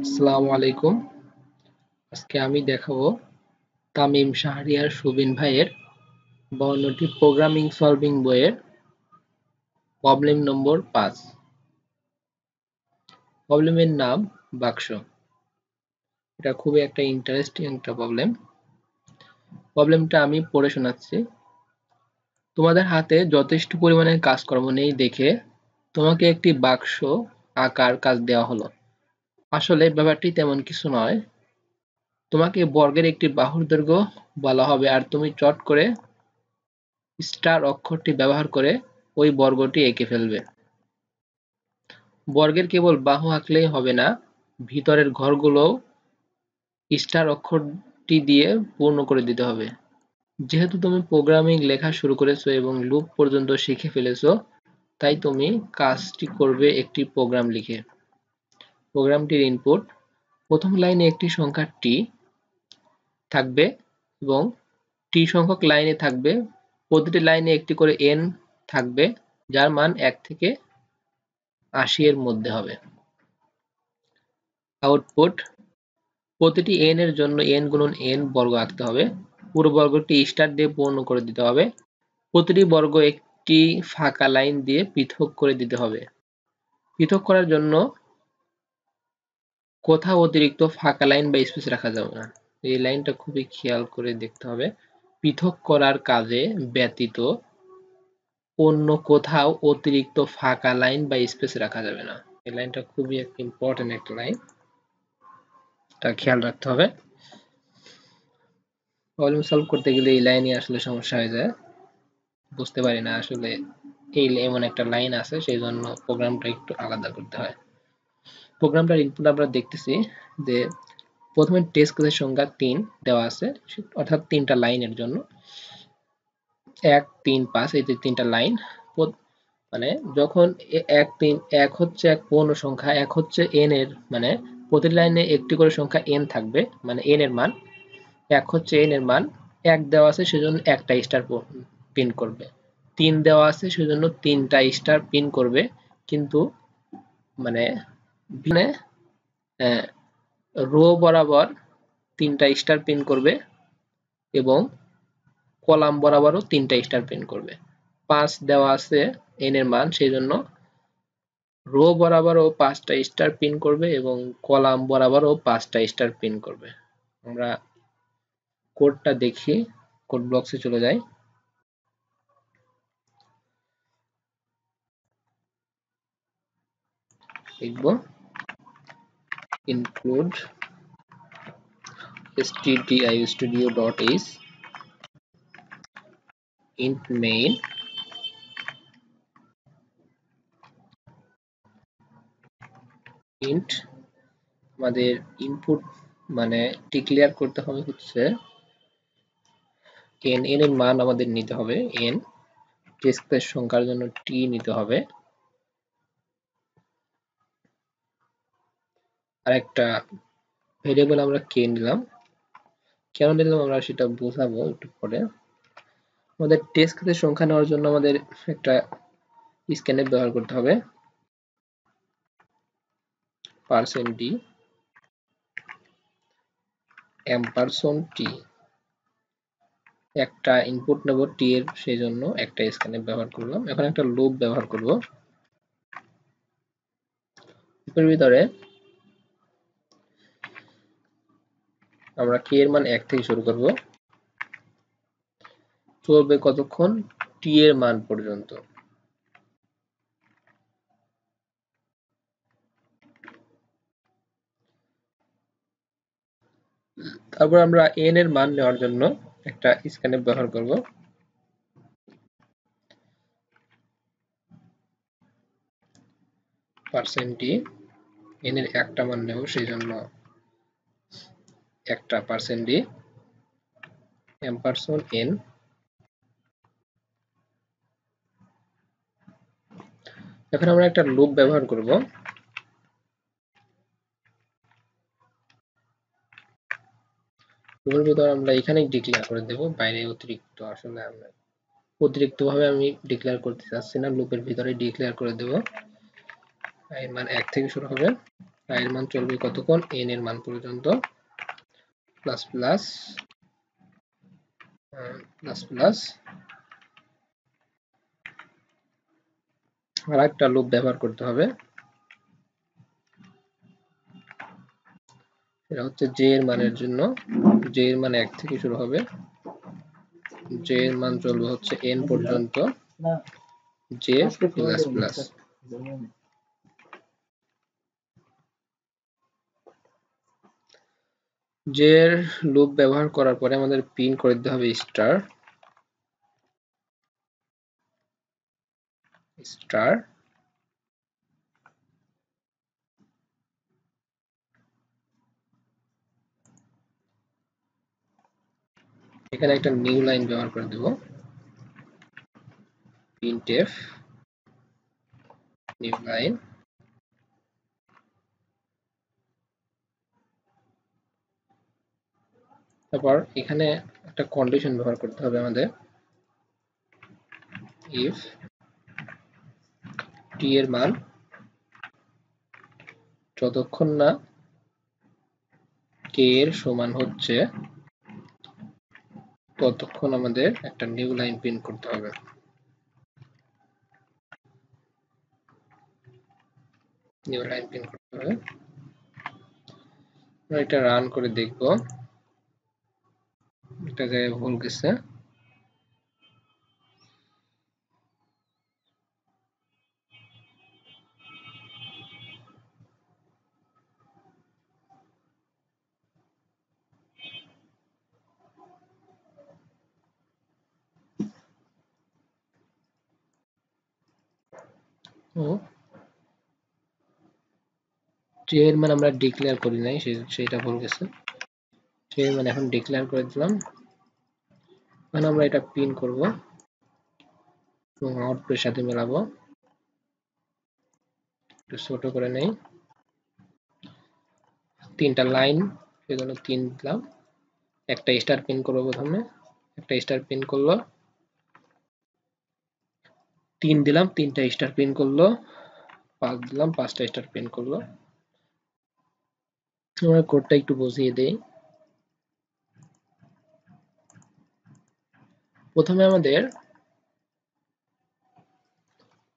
আসসালামু আলাইকুম। আজকে আমি দেখাবো তামিম শাহরিয়ার সুবিন ভাইয়ের 52টি প্রোগ্রামিং সলভিং বইয়ের প্রবলেম নম্বর 5। প্রবলেমের নাম বাক্স। এটা খুবই একটা ইন্টারেস্টিং একটা প্রবলেম। প্রবলেমটা আমি পড়ে শোনাচ্ছি। তোমাদের হাতে যথেষ্ট পরিমাণে কাজকর্ম নেই দেখে তোমাকে একটি বাক্স আঁকার কাজ দেওয়া হলো। আসলে ব্যাপারটি তেমন কিছু নয়। তোমাকে বর্গের একটি বাহুর দৈর্ঘ্য বলা হবে আর তুমি চট করে স্টার অক্ষরটি ব্যবহার করে ওই বর্গটি এঁকে ফেলবে। বর্গের কেবল বাহু আঁকলেই হবে না, ভিতরের ঘরগুলোও স্টার অক্ষরটি দিয়ে পূর্ণ করে দিতে হবে। যেহেতু তুমি প্রোগ্রামিং লেখা শুরু করেছো এবং লুপ পর্যন্ত শিখে ফেলেছো, তাই তুমি কাজটি করবে একটি প্রোগ্রাম লিখে। প্রোগ্রামটির ইনপুট: প্রথম লাইনে একটি সংখ্যা টি থাকবে এবং টি সংখ্যক লাইনে থাকবে, প্রতিটি লাইনে একটি করে n থাকবে যার মান 1 থেকে 80 এর মধ্যে হবে। আউটপুট: প্রতিটি n এর জন্য n গুণন n বর্গ আঁকতে হবে। পুরো বর্গটি স্টার দিয়ে পূর্ণ করে দিতে হবে। প্রতিটি বর্গ একটি ফাঁকা লাইন দিয়ে পৃথক করে দিতে হবে। পৃথক করার জন্য কোথাও অতিরিক্ত ফাঁকা লাইন বা স্পেস রাখা যাবে না। এই লাইনটা খুবই খেয়াল করে দেখতে হবে। পৃথক করার কাজে ব্যতীত অন্য কোথাও অতিরিক্ত ফাঁকা লাইন বা স্পেস রাখা যাবে না। এই লাইনটা খুবই একটা ইম্পর্টেন্ট একটা লাইন, এটা খেয়াল রাখতে হবে। প্রবলেম সলভ করতে গেলে এই লাইনই আসলে সমস্যা হয়ে যায়, বুঝতে পারি না আসলে এই এমন একটা লাইন আছে, সেই জন্য প্রোগ্রামটা একটু আলাদা করতে হয়। প্রোগ্রামটার ইনপুট আমরা দেখতেছি যে প্রথমে টেস্ট কেসের সংখ্যা 3 দেওয়া আছে, অর্থাৎ 3টা লাইনের জন্য 1 3 5 এই যে 3টা লাইন। মানে যখন 1 3 1 হচ্ছে এক পূর্ণ সংখ্যা, 1 হচ্ছে n এর, মানে প্রতি লাইনে একটি করে সংখ্যা n থাকবে, মানে n এর মান 1 হচ্ছে n এর মান। 1 দেওয়া আছে সেজন্য একটা স্টার প্রিন্ট করবে। 3 দেওয়া আছে সেজন্য 3টা স্টার প্রিন্ট করবে, কিন্তু মানে রো বরাবর 3টা স্টার প্রিন্ট করবে এবং কলাম বরাবরও 3টা স্টার প্রিন্ট করবে। 5 দেওয়া আছে n এর মান, সেই জন্য রো বরাবরও 5টা স্টার প্রিন্ট করবে এবং কলাম বরাবরও 5টা স্টার প্রিন্ট করবে। আমরা কোডটা দেখি, কোড ব্লকসে চলে যাই। লিখব include stdiostudio.h int main int আমাদের ইনপুট মানে ডিক্লেয়ার করতে হবে হচ্ছে n এর মান আমাদের নিতে হবে n, টেস্টের সংখ্যার জন্য t নিতে হবে, আর একটা ভেরিয়েবল আমরা k নিলাম। কেন নিলাম আমরা সেটা বোঝাবো একটু পরে। আমাদের টেস্ট কেসের সংখ্যা নেওয়ার জন্য আমাদের একটা স্ক্যানএফ ব্যবহার করতে হবে, %d $t। একটা ইনপুট নেব t এর, সেই জন্য একটা স্ক্যানএফ ব্যবহার করলাম। এখন একটা লুপ ব্যবহার করব। লুপের ভিতরে আমরা k এর মান 1 থেকে শুরু করব, চলবে কতক্ষণ? t এর মান পর্যন্ত। তারপর আমরা n এর মান নেওয়ার জন্য একটা স্ক্যানএফ ব্যবহার করব। %d n এর একটা মান নেব, সেই জন্য একটা %d $n। এখন আমরা একটা লুপ ব্যবহার করব। লুপের ভিতর আমরা এখানেই ডিক্লেয়ার করে দেব, বাইরে অতিরিক্ত আসলে আমরা অতিরিক্তভাবে আমি ডিক্লেয়ার করতে চাচ্ছি না, লুপের ভিতরে ডিক্লেয়ার করে দেব। এর মান 1 থেকে শুরু হবে। i এর মান চলবে কতক্ষণ, n এর মান পর্যন্ত, প্লাস প্লাস প্লাস প্লাস আর একটা লুপ ব্যবহার করতে হবে, এটা হচ্ছে j এর মানের জন্য। j এর মান 1 থেকে শুরু হবে, j এর মান চলবে হচ্ছে n পর্যন্ত, j প্লাস প্লাস। j এর লুপ ব্যবহার করার পরে আমাদের প্রিন্ট করে দিতে হবে স্টার স্টার এখানে একটা নিউ লাইন ব্যবহার করে দেব, printf নিউ লাইন। তারপর এখানে একটা কন্ডিশন ব্যবহার করতে হবে আমাদের, if t এর মান যতক্ষণ না k এর সমান হচ্ছে ততক্ষণ আমাদের একটা নিউ লাইন প্রিন্ট করতে হবে। নিউ লাইন প্রিন্ট করতে হবে। এটা রান করে দেখব, একটা জায়গায় ভুল গেছে। j এর মান আমরা ডিক্লেয়ার করি নাই, সেটা ভুল গেছে। j এর মান এখন ডিক্লেয়ার করে দিলাম। এখন আমরা এটা প্রিন্ট করব এবং আউটপুটের সাথে মেলাবো। একটু ছোট করে নেই, 3টা লাইন, সেজন্য 3 দিলাম। একটা স্টার প্রিন্ট করবো, প্রথমে একটা স্টার প্রিন্ট করলো, 3 দিলাম, 3টা স্টার প্রিন্ট করলো, 5 দিলাম, 5টা স্টার প্রিন্ট করলো। আমরা কোডটা একটু বুঝিয়ে দেই। প্রথমে আমাদের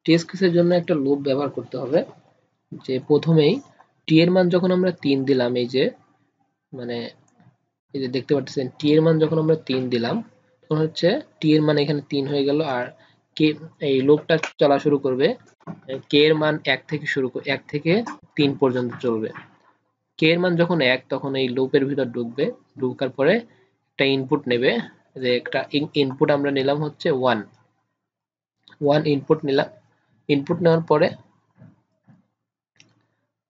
টেস্ট কেসের জন্য একটা লুপ ব্যবহার করতে হবে, যে প্রথমেই টি এর মান যখন আমরা 3 দিলাম, এই যে মানে এই যে দেখতে পাচ্ছেন টি এর মান যখন আমরা 3 দিলাম, তখন হচ্ছে টি এর মান এখানে 3 হয়ে গেল, আর কে এই লুপটা চলা শুরু করবে কে এর মান 1 থেকে শুরু করে 1 থেকে 3 পর্যন্ত চলবে। কে এর মান যখন 1, তখন এই লুপের ভিতর ঢুকবে, ঢোকার পরে একটা ইনপুট নেবে, যে একটা ইনপুট আমরা নিলাম হচ্ছে 1 ইনপুট নিলাম। ইনপুট নেওয়ার পরে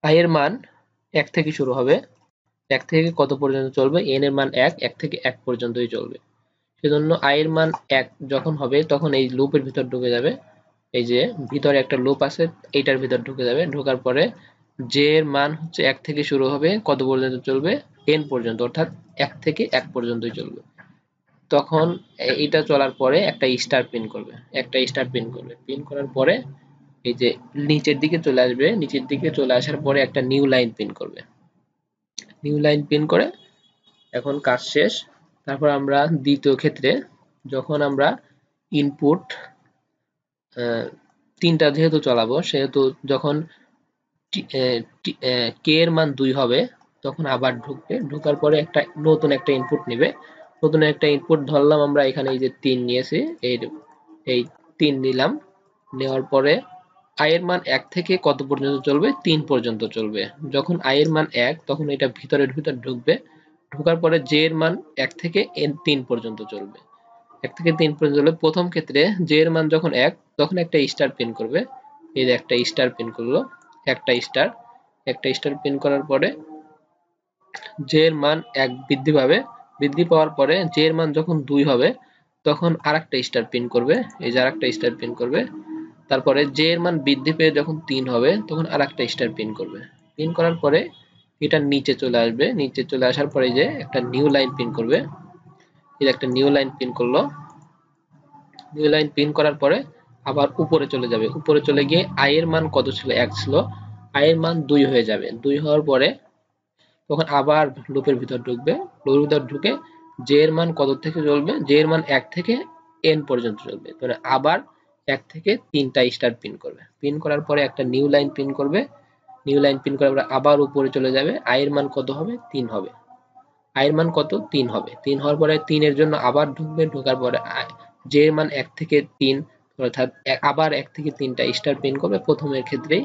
i এর মান 1 থেকে শুরু হবে, 1 থেকে কত পর্যন্ত চলবে, n এর মান 1 থেকে 1 পর্যন্তই চলবে। সেজন্য i এর মান 1 যখন হবে তখন এই লুপের ভিতর ঢুকে যাবে, এই যে ভিতরে একটা লুপ আছে এইটার ভিতর ঢুকে যাবে। ঢোকার পরে j এর মান হচ্ছে 1 থেকে শুরু হবে, কত পর্যন্ত চলবে, n পর্যন্ত, অর্থাৎ 1 থেকে 1 পর্যন্তই চলবে। তখন এইটা চলার পরে একটা স্টার প্রিন্ট করবে, প্রিন্ট করার পরে এই যে নিচের দিকে চলে আসবে, নিচের দিকে চলে আসার পরে একটা নিউ লাইন প্রিন্ট করবে, নিউ লাইন প্রিন্ট করে এখন কাজ শেষ। তারপর আমরা দ্বিতীয় ক্ষেত্রে যখন আমরা ইনপুট 3টা যেহেতু চালাবো, সেহেতু যখন কে এর মান 2 হবে তখন আবার ঢুকবে, ঢোকার পরে একটা নতুন একটা ইনপুট নেবে, নতুন একটা ইনপুট ধরলাম আমরা এখানে এই যে 3 নিয়েছি, এই 3 নিলাম, নেওয়ার পরে i এর মান 1 থেকে কত পর্যন্ত চলবে, 3 পর্যন্ত চলবে। যখন i এর মান 1, তখন এটা ভিতর ঢুকবে, ঢোকার পরে j এর মান 1 থেকে 3 পর্যন্ত চলবে, 1 থেকে 3 পর্যন্ত চলবে। প্রথম ক্ষেত্রে j এর মান যখন 1, তখন একটা স্টার প্রিন্ট করবে, এই যে একটা স্টার প্রিন্ট করলো, একটা স্টার প্রিন্ট করার পরে j এর মান 1 বৃদ্ধি পাবে, বৃদ্ধি পাওয়ার পরে j এর মান যখন 2 হবে তখন আরেকটা স্টার প্রিন্ট করবে, এই যে আরেকটা স্টার প্রিন্ট করবে। তারপরে j এর মান বৃদ্ধি পেয়ে যখন 3 হবে তখন আরেকটা স্টার প্রিন্ট করবে, প্রিন্ট করার পরে এটা নিচে চলে আসবে, নিচে চলে আসার পরে যে একটা নিউ লাইন প্রিন্ট করবে, এই যে একটা নিউ লাইন প্রিন্ট করলো। নিউ লাইন প্রিন্ট করার পরে আবার উপরে চলে যাবে, উপরে চলে গিয়ে i এর মান কত ছিল, 1 ছিল, i এর মান 2 হয়ে যাবে। 2 হওয়ার পরে তখন আবার লুপের ভিতর ঢুকবে। লুপের ভিতর ঢুকে j এর মান কত থেকে চলবে? j এর মান 1 থেকে n পর্যন্ত চলবে। মানে আবার 1 থেকে 3টা স্টার প্রিন্ট করবে। প্রিন্ট করার পরে একটা নিউ লাইন প্রিন্ট করবে। নিউ লাইন প্রিন্ট করার পরে আবার উপরে চলে যাবে। i এর মান কত হবে? 3 হবে। i এর মান কত? 3 হবে। 3 হওয়ার পরে 3 এর জন্য আবার ঢুকবে। ঢোকার পরে j এর মান 1 থেকে 3, অর্থাৎ আবার 1 থেকে 3টা স্টার প্রিন্ট করবে প্রথমের ক্ষেত্রেই।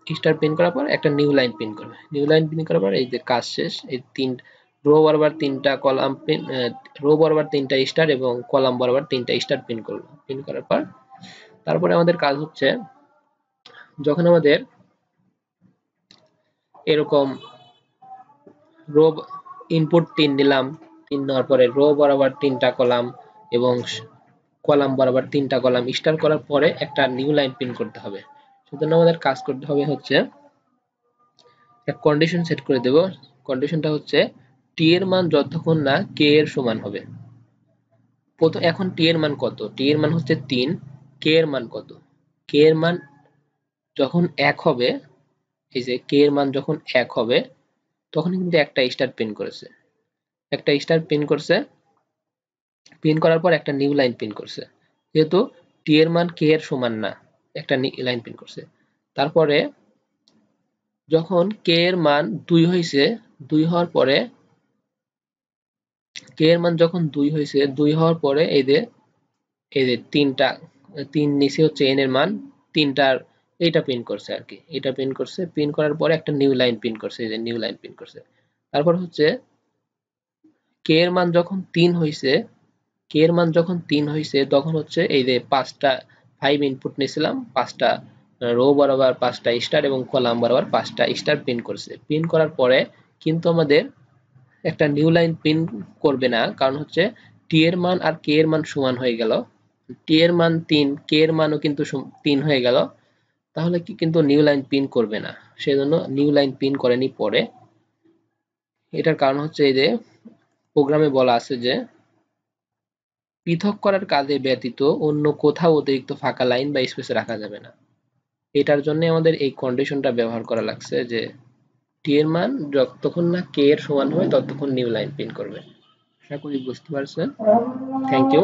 স্টার প্রিন্ট করার পর একটা নিউ লাইন প্রিন্ট করবে। নিউ লাইন প্রিন্ট করার পর এই যে কাজ শেষ। এই রো বরাবর 3টা কলাম রো বরাবর 3টা স্টার এবং কলাম বরাবর 3টা স্টার প্রিন্ট করবে। প্রিন্ট করার পর তারপরে আমাদের কাজ হচ্ছে, যখন আমাদের এরকম রো ইনপুট 3 নিলাম, 3 নেওয়ার পরে রো বরাবর 3টা কলাম এবং কলাম বরাবর 3টা কলাম স্টার করার পরে একটা নিউ লাইন প্রিন্ট করতে হবে। সেজন্য আমাদের কাজ করতে হবে হচ্ছে, একটা কন্ডিশন সেট করে দেব। কন্ডিশনটা হচ্ছে t এর মান যতক্ষণ না k এর সমান হবে। এখন t এর মান কত? t এর মান হচ্ছে 3, k এর মান কত? k এর মান যখন 1 হবে, এই যে k এর মান যখন 1 হবে তখন কিন্তু একটা স্টার প্রিন্ট করেছে। একটা স্টার প্রিন্ট করছে। প্রিন্ট করার পর একটা নিউ লাইন প্রিন্ট করছে। যেহেতু t এর মান k এর সমান না, একটা লাইন প্রিন্ট করছে। তারপরে যখন k এর মান 2 হয়েছে, 2 হওয়ার পরে k এর মান যখন 2 হয়েছে, 2 হওয়ার পরে এই যে 3 নিচে হচ্ছে n এর মান, 3টার এইটা প্রিন্ট করছে আর কি। এটা প্রিন্ট করছে। প্রিন্ট করার পরে একটা নিউ লাইন প্রিন্ট করছে। এই যে নিউ লাইন প্রিন্ট করছে। তারপর হচ্ছে k এর মান যখন 3 হয়েছে, k এর মান যখন 3 হয়েছে তখন হচ্ছে এই যে 5 ইনপুট নিয়েছিলাম, 5টা রো বরাবর 5টা স্টার এবং কলাম বরাবর 5টা স্টার প্রিন্ট করছে। প্রিন্ট করার পরে কিন্তু আমাদের একটা নিউ লাইন প্রিন্ট করবে না, কারণ হচ্ছে t এর মান আর k এর মান সমান হয়ে গেল। t এর মান 3, k এর মানও কিন্তু 3 হয়ে গেল। তাহলে কি কিন্তু নিউ লাইন প্রিন্ট করবে না। সেজন্য নিউ লাইন প্রিন্ট করেনি পরে। এটার কারণ হচ্ছে এই যে প্রোগ্রামে বলা আছে যে পৃথক করার কাজে ব্যতীত অন্য কোথাও অতিরিক্ত ফাঁকা লাইন বা স্পেস রাখা যাবে না। এটার জন্য আমাদের এই কন্ডিশনটা ব্যবহার করা লাগছে যে t এর মান যতক্ষণ না k এর সমান হবে ততক্ষণ নিউ লাইন প্রিন্ট করবে। আশা করি বুঝতে পারছেন। Thank you.